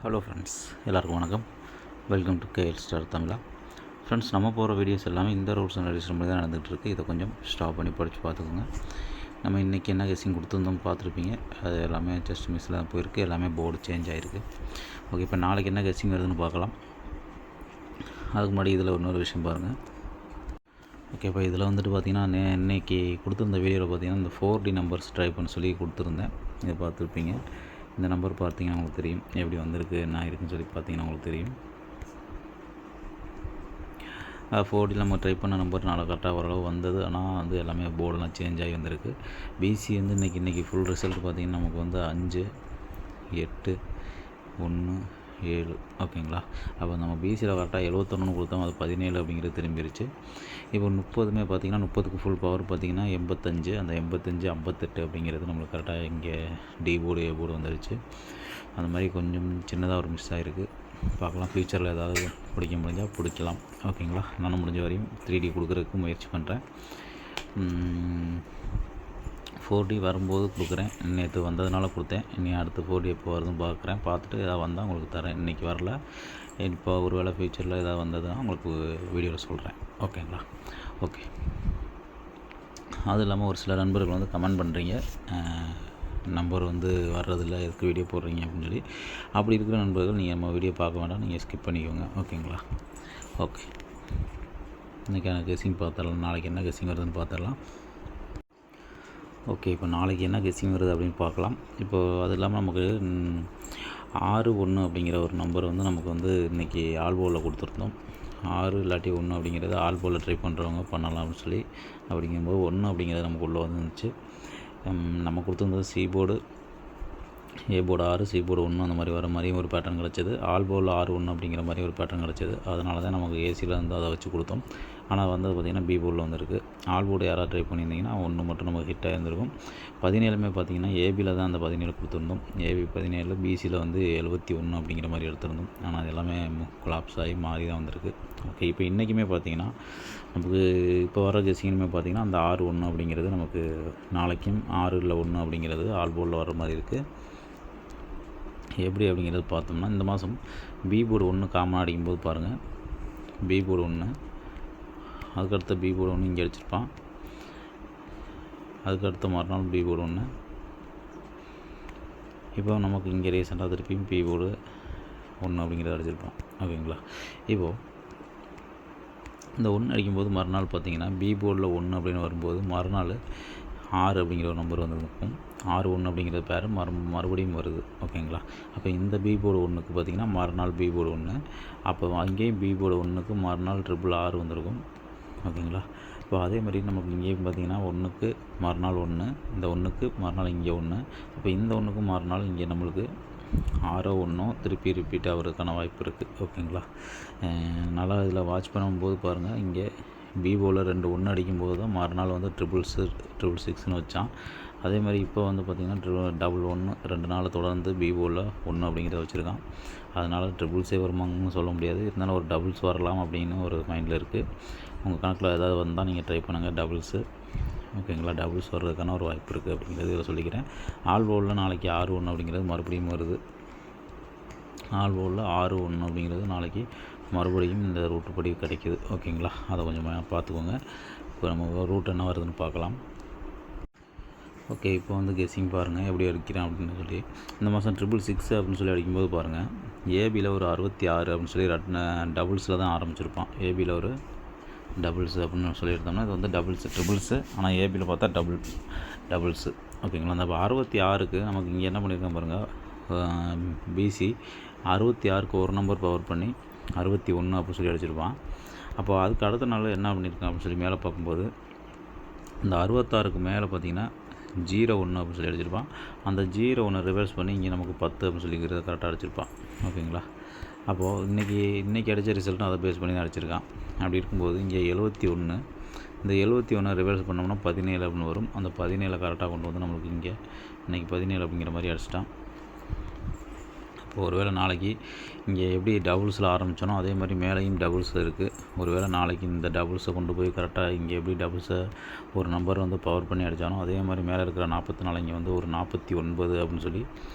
Hello friends, எல்லாருக்கும் வணக்கம். Welcome to KL star Tamizha. Friends, நம்ம போகிற வீடியோஸ் எல்லாமே இந்த ரூல்ஸ் அண்ட் ரெகுலேஷன் தான் நடந்துகிட்ருக்கு. இதை கொஞ்சம் ஸ்டாப் பண்ணி படித்து பார்த்துக்கோங்க. நம்ம இன்றைக்கி என்ன கெஸ்ஸிங் கொடுத்துருந்தோம் பார்த்துருப்பீங்க. அது எல்லாமே ஜஸ்ட் மிஸ்ஸில் தான் போயிருக்கு. எல்லாமே போர்டு சேஞ்ச் ஆகிருக்கு. ஓகே, இப்போ நாளைக்கு என்ன கெஸ்ஸிங் வருதுன்னு பார்க்கலாம். அதுக்கு முன்னாடி இதில் இன்னொரு விஷயம் பாருங்கள். ஓகே, இப்போ இதில் வந்துட்டு பார்த்திங்கன்னா இன்றைக்கி கொடுத்துருந்த வீடியோவில் பார்த்திங்கன்னா இந்த 4D நம்பர்ஸ் ட்ரை பண்ண சொல்லி கொடுத்துருந்தேன். இதை பார்த்துருப்பீங்க. இந்த நம்பர் பார்த்தீங்கன்னா உங்களுக்கு தெரியும் எப்படி வந்திருக்கு, என்ன இருக்குன்னு சொல்லி பார்த்தீங்கன்னா உங்களுக்கு தெரியும். 4D நம்ம ட்ரை பண்ண நம்பர் நல்லா கரெக்டாக ஓரளவு வந்தது. ஆனால் வந்து எல்லாமே போர்டெல்லாம் சேஞ்ச் ஆகி வந்திருக்கு. பிசி வந்து இன்றைக்கி ஃபுல் ரிசல்ட் பார்த்திங்கன்னா நமக்கு வந்து 5, 8, 1, 7. ஓகேங்களா? அப்போ நம்ம பிசியில் கரெக்டாக 71 கொடுத்தோம், அது 17 அப்படிங்கிறது திரும்பிடுச்சு. இப்போ 30 பார்த்திங்கன்னா 30க்கு ஃபுல் பவர் பார்த்திங்கன்னா 85, அந்த 85, 58 அப்படிங்கிறது நம்மளுக்கு கரெக்டாக இங்கே டி போர்டு ஏ போர்டு வந்துடுச்சு. அந்த மாதிரி கொஞ்சம் சின்னதாக ஒரு மிஸ் ஆகிருக்கு. பார்க்கலாம், ஃப்யூச்சரில் ஏதாவது பிடிக்க முடிஞ்சால் பிடிக்கலாம். ஓகேங்களா? நானும் முடிஞ்ச வரையும் 3D கொடுக்குறதுக்கு முயற்சி பண்ணுறேன். 4D வரும்போது கொடுக்குறேன். நேற்று வந்ததுனால கொடுத்தேன். இனி அடுத்து 4D எப்போ வருதுன்னு பார்க்குறேன். பார்த்துட்டு எதாவது வந்தால் உங்களுக்கு தரேன். இன்றைக்கி வரல, இப்போ ஒரு வேளை ஃப்யூச்சரில் எதாவது வந்ததுன்னா உங்களுக்கு வீடியோவில் சொல்கிறேன். ஓகேங்களா? ஓகே. அது இல்லாமல் ஒரு சில நண்பர்கள் வந்து கமெண்ட் பண்ணுறீங்க, நம்பர் வந்து வர்றதில்லை, எதுக்கு வீடியோ போடுறீங்க அப்படின்னு சொல்லி. அப்படி இருக்கிற நண்பர்கள் நீங்கள் நம்ம வீடியோ பார்க்க வேண்டாம், நீங்கள் ஸ்கிப் பண்ணிக்கோங்க. ஓகேங்களா? ஓகே, இன்றைக்கான கெஸ்ஸிங் பார்த்துடலாம். நாளைக்கு என்ன கெஸ்ஸிங் வருதுன்னு பார்த்துடலாம். ஓகே, இப்போ நாளைக்கு என்ன கெஸ்ஸிங் வருது அப்படின்னு பார்க்கலாம். இப்போது அது இல்லாமல் நமக்கு 6-1 அப்படிங்கிற ஒரு நம்பர் வந்து நமக்கு வந்து இன்றைக்கி ஆல்போவில் கொடுத்துருந்தோம். 6 இல்லாட்டி 1 அப்படிங்கிறது ஆல்போவில் ட்ரை பண்ணுறவங்க பண்ணலாம் அப்படின்னு சொல்லி. அப்படிங்கும்போது 1 அப்படிங்கிறது நமக்கு உள்ளே வந்துருந்துச்சு. நம்ம கொடுத்துருந்தது C board, A board 6, C board 1 அந்த மாதிரி வர மாதிரியும் ஒரு பேட்டர்ன் கிடச்சிது. ஆல்போவில் 6-1 அப்படிங்கிற மாதிரி ஒரு பேட்டர்ன் கிடச்சிது. அதனால தான் நமக்கு ஏசியில் வந்து அதை வச்சு கொடுத்தோம். ஆனால் வந்து பார்த்திங்கன்னா பி போர்டில் வந்துருக்கு. ஆல் போர்டு யாராவது ட்ரை பண்ணியிருந்தீங்கன்னா 1 மட்டும் நமக்கு ஹிட் ஆகிருந்திருக்கும். 17 பார்த்திங்கன்னா ஏபியில் தான் அந்த 17 கொடுத்துருந்தோம். ஏபி 17, பிசியில் வந்து 71 அப்படிங்கிற மாதிரி எடுத்திருந்தோம். ஆனால் அது எல்லாமே கொலாப்ஸ் ஆகி மாறி தான் வந்திருக்கு. ஓகே, இப்போ இன்றைக்குமே பார்த்திங்கன்னா நமக்கு இப்போ வர கெஸ்ஸிங்குமே பார்த்திங்கன்னா அந்த 6-1 அப்படிங்கிறது நமக்கு நாளைக்கும் 6-1 அப்படிங்கிறது ஆல் போர்டில் வர மாதிரி இருக்குது. எப்படி அப்படிங்கிறது பார்த்தோம்னா, இந்த மாதம் பி போர்டு 1 காமனாக அடிக்கும்போது பாருங்கள், பி போர்டு 1, அதுக்கடுத்த பி போர்டு 1 இங்கே அடிச்சிருப்பான். அதுக்கடுத்த மறுநாள் பி போர்டு 1. இப்போ நமக்கு இங்கே ரீசெண்டாக திருப்பியும் பி போர்டு 1 அப்படிங்கிறத அடிச்சிருப்பான். ஓகேங்களா? இப்போது இந்த 1 அடிக்கும்போது மறுநாள் பார்த்திங்கன்னா பி போர்டில் 1 அப்படின்னு வரும்போது மறுநாள் 6 அப்படிங்கிற ஒரு நம்பர் வந்துருக்கும். 6-1 அப்படிங்கிற பேர் மறுபடியும் வருது. ஓகேங்களா? அப்போ இந்த பி போர்டு 1க்கு பார்த்திங்கன்னா மறுநாள் பி போர்டு 1, அப்போ அங்கேயும் பி போர்டு 1க்கு மறுநாள் 666 வந்திருக்கும். ஓகேங்களா? இப்போ அதே மாதிரி நமக்கு இங்கேயும் பார்த்திங்கன்னா 1க்கு மறுநாள் 1, இந்த 1க்கு மறுநாள் இங்கே 1, அப்போ இந்த 1க்கு மறுநாள் இங்கே நம்மளுக்கு 6-1 திருப்பி ரிப்பீட் ஆகிறதுக்கான வாய்ப்பு இருக்குது. ஓகேங்களா? நல்லா இதில் வாட்ச் பண்ணும்போது பாருங்கள், இங்கே பி போர்டில் 2 1 அடிக்கும்போது தான் மறுநாள் வந்து 666ன்னு வச்சான். அதே மாதிரி இப்போ வந்து பார்த்திங்கன்னா 11 2 நாள் தொடர்ந்து பி போர்டில் 1 அப்படிங்கிறத வச்சுருக்கான். அதனால் ட்ரிபிள்ஸே வருமாங்கன்னு சொல்ல முடியாது. இருந்தாலும் ஒரு டபுள்ஸ் வரலாம் அப்படின்னு ஒரு மைண்டில் இருக்குது. உங்கள் கணக்கில் ஏதாவது வந்தால் நீங்கள் ட்ரை பண்ணுங்கள் டபுள்ஸு. ஓகேங்களா? டபுள்ஸ் வர்றதுக்கான ஒரு வாய்ப்பு இருக்குது அப்படிங்கிறது இதில் சொல்லிக்கிறேன். ஆல் போர்டில் நாளைக்கு 6-1 அப்படிங்கிறது மறுபடியும் வருது. ஆல் போர்டில் 6-1 அப்படிங்கிறது நாளைக்கு மறுபடியும் இந்த ரூட்டு படி கிடைக்கிது. ஓகேங்களா? அதை கொஞ்சம் பார்த்துக்கோங்க. இப்போ நம்ம ரூட் என்ன வருதுன்னு பார்க்கலாம். ஓகே, இப்போ வந்து கெஸ்ஸிங் பாருங்கள் எப்படி அடிக்கிறேன் அப்படின்னு சொல்லி. இந்த மாதம் 666 அப்படின்னு சொல்லி அடிக்கும்போது பாருங்கள், ஏபியில் ஒரு 66 அப்படின்னு சொல்லி டபுள்ஸில் தான் ஆரம்பிச்சிருப்பான். ஏபியில் ஒரு டபுள்ஸு அப்படின்னு சொல்லி எடுத்தோம்னா இது வந்து ட்ரிபிள்ஸு, ஆனால் ஏபியில் பார்த்தா டபுள்ஸு. ஓகேங்களா? அந்த 66க்கு நமக்கு இங்கே என்ன பண்ணியிருக்கேன் பாருங்கள், பிசி 66க்கு ஒரு நம்பர் பவர் பண்ணி 61 அப்படின்னு சொல்லி அடிச்சிருப்பான். அப்போ அதுக்கு அடுத்த நாள் என்ன பண்ணியிருக்கேன் அப்படின்னு சொல்லி மேலே பார்க்கும்போது இந்த 66க்கு மேலே பார்த்திங்கன்னா 01 அப்படின்னு சொல்லி அடிச்சிருப்பான். அந்த 01 ரிவர்ஸ் பண்ணி இங்கே நமக்கு 10 அப்படின்னு சொல்லிக்கிறத கரெக்டாக அடிச்சிருப்பான். ஓகேங்களா? அப்போது இன்றைக்கி அடித்த ரிசல்ட்டும் அதை பேஸ் பண்ணி தான் அடிச்சிருக்கான். அப்படி இருக்கும்போது இங்கே 71, இந்த 71 ரிவர்ஸ் பண்ணோம்னா 17 அப்படின்னு வரும். அந்த 17 கரெக்டாக கொண்டு வந்து நம்மளுக்கு இங்கே இன்றைக்கி 17 அப்படிங்கிற மாதிரி அடிச்சிட்டான். இப்போ ஒருவேளை நாளைக்கு இங்கே எப்படி டபுள்ஸில் ஆரம்பித்தோனோ அதே மாதிரி மேலேயும் டபுள்ஸ் இருக்குது. ஒருவேளை நாளைக்கு இந்த டபுள்ஸை கொண்டு போய் கரெக்டாக இங்கே எப்படி டபுள்ஸை ஒரு நம்பர் வந்து பவர் பண்ணி அடித்தானோ அதே மாதிரி மேலே இருக்கிற 44 இங்கே வந்து ஒரு 49 அப்படின்னு சொல்லி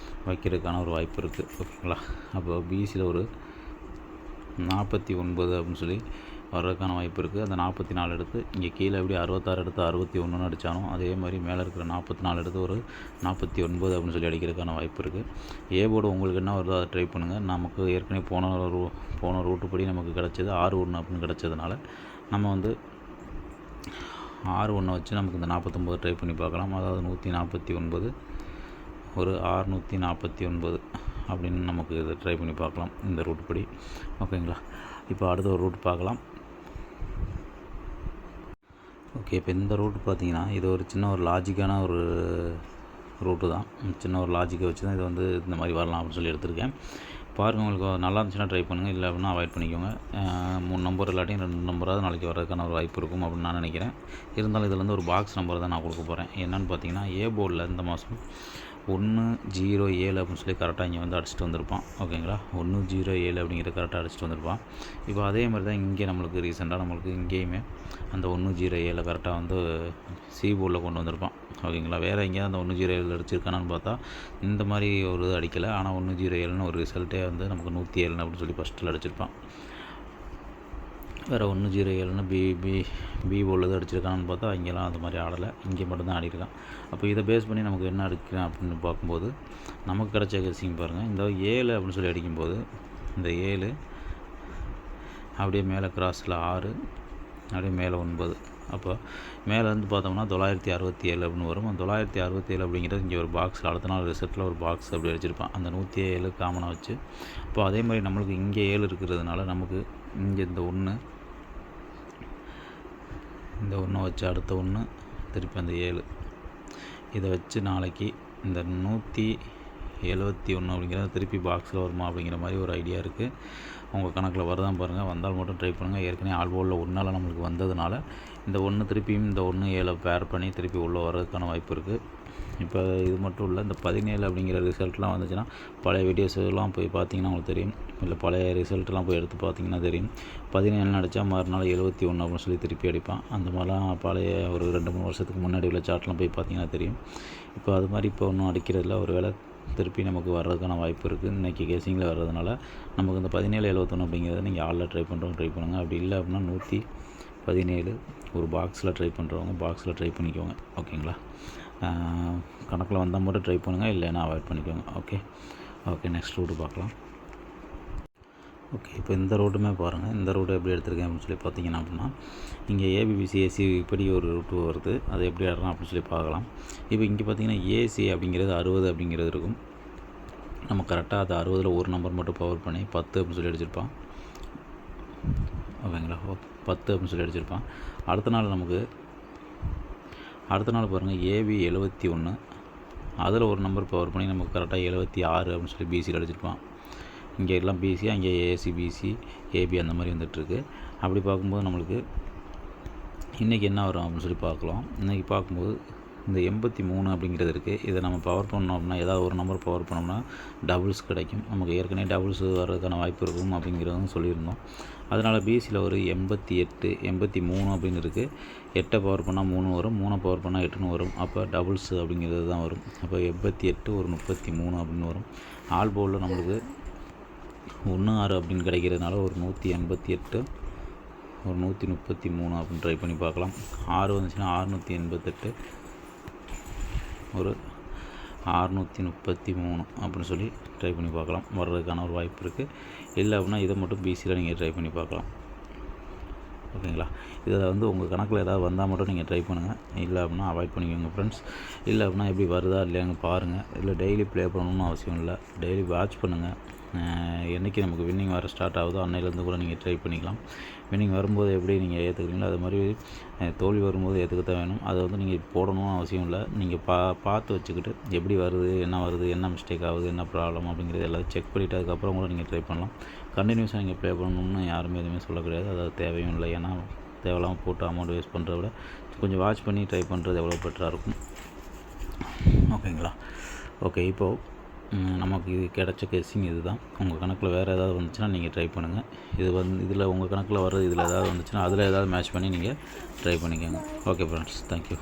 வைக்கிறதுக்கான ஒரு வாய்ப்பு இருக்குது. ஓகேங்களா? அப்போ பிசியில் ஒரு 49 அப்படின்னு சொல்லி வர்றதுக்கான வாய்ப்பு இருக்குது. அந்த 44 எடுத்து இங்கே கீழே எப்படி 66 எடுத்து 61ன்னு அடித்தானோ அதே மாதிரி மேலே இருக்கிற 44 எடுத்து ஒரு 49 அப்படின்னு சொல்லி அடிக்கிறதுக்கான வாய்ப்பு இருக்குது. ஏ போர்டு உங்களுக்கு என்ன வருதோ அதை ட்ரை பண்ணுங்கள். நமக்கு ஏற்கனவே போன ரூட்டு படி நமக்கு கிடச்சது 61 அப்படின்னு கிடச்சதுனால நம்ம வந்து 61 வச்சு நமக்கு இந்த 49 ட்ரை பண்ணி பார்க்கலாம். அதாவது 149 ஒரு 649 அப்படின்னு நமக்கு இதை ட்ரை பண்ணி பார்க்கலாம் இந்த ரூட் படி. ஓகேங்களா? இப்போ அடுத்த ஒரு ரூட் பார்க்கலாம். ஓகே, இப்போ இந்த ரூட்டு பார்த்தீங்கன்னா இது ஒரு சின்ன ஒரு லாஜிக்கான ஒரு ரூட்டு தான். சின்ன ஒரு லாஜிக்கை வச்சு தான் இது வந்து இந்த மாதிரி வரலாம் அப்படின்னு சொல்லி எடுத்திருக்கேன். பாருங்கள், உங்களுக்கு நல்லா இருந்துச்சுன்னா ட்ரை பண்ணுங்கள், இல்லை அப்படின்னா அவாய்ட் பண்ணிக்கோங்க. 3 நம்பர் இல்லாட்டியும் 2 நம்பராவது நாளைக்கு வரதுக்கான ஒரு வாய்ப்பு இருக்கும் அப்படின்னு நான் நினைக்கிறேன். இருந்தாலும் இதில் வந்து ஒரு பாக்ஸ் நம்பர் தான் நான் கொடுக்க போகிறேன். என்னென்னு பார்த்தீங்கன்னா ஏ போர்டில் இந்த மாதம் 107 அப்படின்னு சொல்லி கரெக்டாக இங்கே வந்து அடிச்சுட்டு வந்திருப்பான். ஓகேங்களா? 107 அப்படிங்கிற கரெக்டாக அடிச்சுட்டு வந்திருப்பான். இப்போ அதே மாதிரி தான் இங்கே நம்மளுக்கு ரீசெண்டாக நம்மளுக்கு இங்கேயுமே அந்த 107 கரெக்டாக வந்து சி போர்டில் கொண்டு வந்திருப்பான். ஓகேங்களா? வேறு எங்கேயாவது அந்த 107 அடிச்சிருக்கானான்னு பார்த்தா இந்த மாதிரி ஒரு இது அடிக்கலை. ஆனால் 107ன்னு ஒரு ரிசல்ட்டே வந்து நமக்கு 107 அப்படின்னு சொல்லி ஃபஸ்ட்டில் அடிச்சிருப்பான். வேறு 107ன்னு பி போர்டில் அடிச்சிருக்கான்னு பார்த்தா இங்கெல்லாம் அந்த மாதிரி ஆடலை, இங்கே மட்டும்தான் ஆடிருக்கான். அப்போ இதை பேஸ் பண்ணி நமக்கு என்ன அடிக்கிறேன் அப்படின்னு பார்க்கும்போது நமக்கு கிடச்ச கெஸ்ஸிங் பாருங்கள். இந்த 7 அப்படின்னு சொல்லி அடிக்கும்போது இந்த 7 அப்படியே மேலே கிராஸில் 6 அப்படியே மேலே 9. அப்போ மேலே வந்து பார்த்தோம்னா 967 அப்படின்னு வரும். அந்த 967 அப்படிங்கிறது இங்கே ஒரு பாக்ஸில் அடுத்த நாள் ரிசல்ட்டில் ஒரு பாக்ஸ் அப்படி அடிச்சிருப்பான். அந்த 107 காமனாக வச்சு. அப்போ அதே மாதிரி நம்மளுக்கு இங்கே 7 இருக்கிறதுனால நமக்கு இங்கே இந்த 1 வச்சு அடுத்த 1 திருப்பி அந்த 7 இதை வச்சு நாளைக்கு இந்த 171 அப்படிங்கிறது திருப்பி பாக்ஸில் வருமா அப்படிங்கிற மாதிரி ஒரு ஐடியா இருக்குது. உங்கள் கணக்கில் வரதான் பாருங்கள். வந்தால் மட்டும் ட்ரை பண்ணுங்கள். ஏற்கனவே ஆல்போலில் 1 நம்மளுக்கு வந்ததுனால இந்த 1 திருப்பியும் இந்த 1 பேர் பண்ணி திருப்பி உள்ளே வர்றதுக்கான வாய்ப்பு இருக்குது. இப்போ இது மட்டும் இல்லை, இந்த 17 அப்படிங்கிற ரிசல்ட்லாம் வந்துச்சுன்னா பழைய வீடியோஸ்லாம் போய் பார்த்தீங்கன்னா உங்களுக்கு தெரியும். இல்லை பழைய ரிசல்ட்லாம் போய் எடுத்து பார்த்தீங்கன்னா தெரியும். 17 அடித்தா மறுநாள் 71 அப்படின்னு சொல்லி திருப்பி அடிப்பான். அந்த மாதிரிலாம் பழைய ஒரு 2-3 வருஷத்துக்கு முன்னாடி உள்ள சார்ட்லாம் போய் பார்த்தீங்கன்னா தெரியும். இப்போ அது மாதிரி இப்போ ஒன்றும் அடிக்கிறதில்ல. ஒரு வேளை திருப்பி நமக்கு வர்றதுக்கான வாய்ப்பு இருக்குது. இன்றைக்கி கேசிங்கில் வர்றதுனால நமக்கு இந்த 17-71 அப்படிங்கிறத நீங்கள் ஆளில் ட்ரை பண்ணுறவங்க ட்ரை பண்ணுங்கள். அப்படி இல்லை அப்படின்னா 117 ஒரு பாக்ஸில் ட்ரை பண்ணுறவங்க பாக்ஸில் ட்ரை பண்ணிக்கோங்க. ஓகேங்களா? கணக்கில் வந்தால் மட்டும் ட்ரை பண்ணுங்கள், இல்லைன்னா அவாய்ட் பண்ணிக்கோங்க. ஓகே, நெக்ஸ்ட் ரூட்டு பார்க்கலாம். ஓகே, இப்போ இந்த ரோட்டுமே பாருங்கள். இந்த ரோடு எப்படி எடுத்திருக்கேன் அப்படின்னு சொல்லி பார்த்தீங்கன்னா அப்படின்னா இங்கே ஏபிபிசி ஏசி இப்படி ஒரு ரூட்டு வருது. அதை எப்படி ஆடுறோம் அப்படின்னு சொல்லி பார்க்கலாம். இப்போ இங்கே பார்த்தீங்கன்னா ஏசி அப்படிங்கிறது 60 அப்படிங்கிறது இருக்கும். நம்ம கரெக்டாக அது 60ல் ஒரு நம்பர் மட்டும் பவர் பண்ணி 10 அப்படின்னு சொல்லி அடிச்சிருப்பான். ஓகேங்களா? 10 அப்படின்னு சொல்லி அடிச்சிருப்பான். அடுத்த நாள் பாருங்கள் ஏபி 71, அதில் ஒரு நம்பர் பவர் பண்ணி நமக்கு கரெக்டாக 76 அப்படின்னு சொல்லி பிசியில் அடிச்சிருப்பான். இங்கே எல்லாம் பிசி, அங்கே ஏசி பிசி ஏபி அந்த மாதிரி வந்துட்டுருக்கு. அப்படி பார்க்கும்போது நம்மளுக்கு இன்றைக்கி என்ன வரும் அப்படின்னு சொல்லி பார்க்கலாம். இன்றைக்கி பார்க்கும்போது இந்த 83 அப்படிங்கிறது இருக்குது. இதை நம்ம பவர் பண்ணோம் அப்படின்னா ஏதாவது ஒரு நம்பர் பவர் பண்ணோம்னா டபுள்ஸ் கிடைக்கும். நமக்கு ஏற்கனவே டபுள்ஸ் வர்றதுக்கான வாய்ப்பு இருக்கும் அப்படிங்கிறதும் சொல்லியிருந்தோம். அதனால் பிசியில் ஒரு 88 83 அப்படின்னு இருக்குது. 8 பவர் பண்ணால் 3 வரும், 3 பவர் பண்ணால் 8ன்னு வரும். அப்போ டபுள்ஸ் அப்படிங்கிறது தான் வரும். அப்போ 88 ஒரு 33 அப்படின்னு வரும். ஆல் போலில் நம்மளுக்கு 16 அப்படின்னு கிடைக்கிறதுனால ஒரு 188 ஒரு 133 அப்படின்னு ட்ரை பண்ணி பார்க்கலாம். 6 வந்துச்சுன்னா 688 ஒரு 633 அப்படின்னு சொல்லி ட்ரை பண்ணி பார்க்கலாம். வர்றதுக்கான ஒரு வாய்ப்பு இருக்குது. இல்லை அப்படின்னா இதை மட்டும் பிசியில் நீங்கள் ட்ரை பண்ணி பார்க்கலாம். ஓகேங்களா? இதில் வந்து உங்கள் கணக்கில் ஏதாவது வந்தால் மட்டும் நீங்கள் ட்ரை பண்ணுங்கள். இல்லை அப்படின்னா அவாய்ட் பண்ணிக்கோங்க ஃப்ரெண்ட்ஸ். இல்லை அப்படின்னா எப்படி வருதா இல்லையாங்க பாருங்கள். இல்லை டெய்லி ப்ளே பண்ணணும்னு அவசியம் இல்லை. டெய்லி வாட்ச் பண்ணுங்கள். என்றைக்கு நமக்கு வின்னிங் வர ஸ்டார்ட் ஆகுதோ அன்னையிலேருந்து கூட நீங்கள் ட்ரை பண்ணிக்கலாம். வின்னிங் வரும்போது எப்படி நீங்கள் ஏற்றுக்கிறீங்களோ அது மாதிரி தோல்வி வரும்போது ஏற்றுக்கத்தான் வேணும். அதை வந்து நீங்கள் போடணும்னு அவசியம் இல்லை. நீங்கள் பார்த்து வச்சுக்கிட்டு எப்படி வருது, என்ன மிஸ்டேக் ஆகுது, என்ன ப்ராப்ளம் அப்படிங்கிறது எல்லாத்தையும் செக் பண்ணிவிட்டு அதுக்கப்புறம் கூட நீங்கள் ட்ரை பண்ணலாம். கண்டினியூஸாக நீங்கள் ப்ளே பண்ணணும்னு யாருமே எதுவுமே சொல்ல கிடையாது. அது தேவையும் இல்லை. ஏன்னா தேவையில்லாமல் போட்டு அமௌண்ட் வேஸ்ட் பண்ணுறத விட கொஞ்சம் வாட்ச் பண்ணி ட்ரை பண்ணுறது எவ்வளோ பெட்டராக இருக்கும். ஓகேங்களா? ஓகே, இப்போது நமக்கு இது கிடைச்ச கெஸ்ஸிங் இது தான். உங்கள் கணக்கில் வேறு ஏதாவது வந்துச்சுன்னா நீங்கள் ட்ரை பண்ணுங்கள். இதில் உங்கள் கணக்கில் வர்றது இதில் ஏதாவது வந்துச்சுன்னா அதில் ஏதாவது மேட்ச் பண்ணி நீங்கள் ட்ரை பண்ணிக்கோங்க. Okay friends, thank you.